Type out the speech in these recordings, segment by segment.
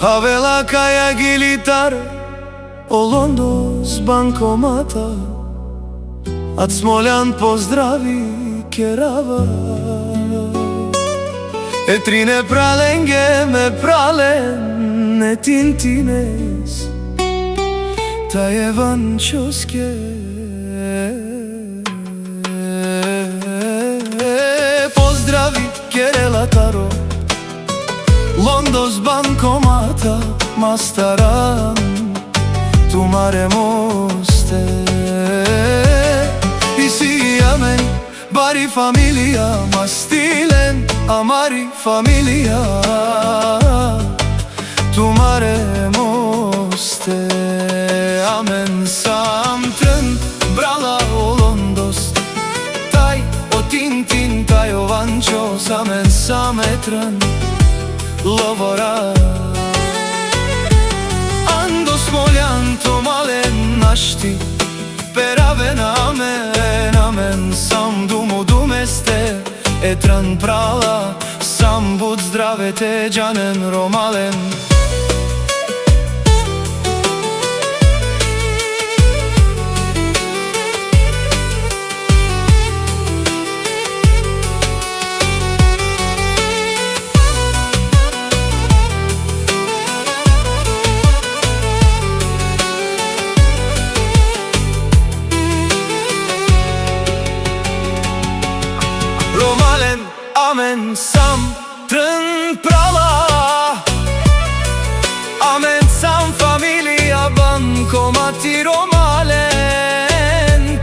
Avela kaya gilitar Olondos bankomata Ad Smoljan pozdravi Kerava Etrine pralenge me pralen Ne tintines Tajevan čoske Pozdravi Kerelataro Londos bankomata Mastaran Tumare moste Isi ameni Bari familia Mastilen Amari familia Tumare moste Amen sam trân Brala olondos Tai o tintin Tai o vančos Amen sam trân Lovora Ando Smoljan to malen našti Peraven amen Amen sam dumu dumeste Etran prala Sam bud zdrave te džanen romalen Romalen, amen sam trân prala Amen sam familia bankomati romalen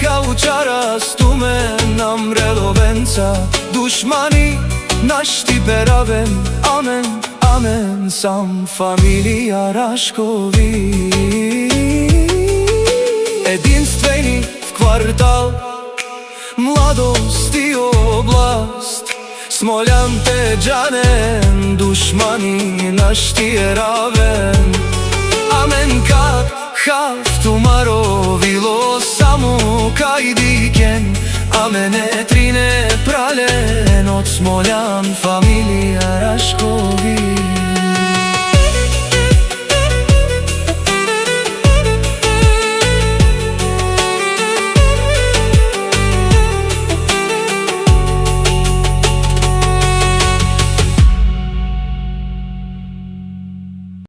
Kaučara stumen nam relovenca Dušmani našti peraven Amen, amen sam familia Raškovi Jedinstveni v kvartal Mladost i oblast Smoljan te džanen Dušmani našti je raven Amen kad haftumaro Vilo samo kajdiken Amen etrine pralen Od Smoljan familija Raškovi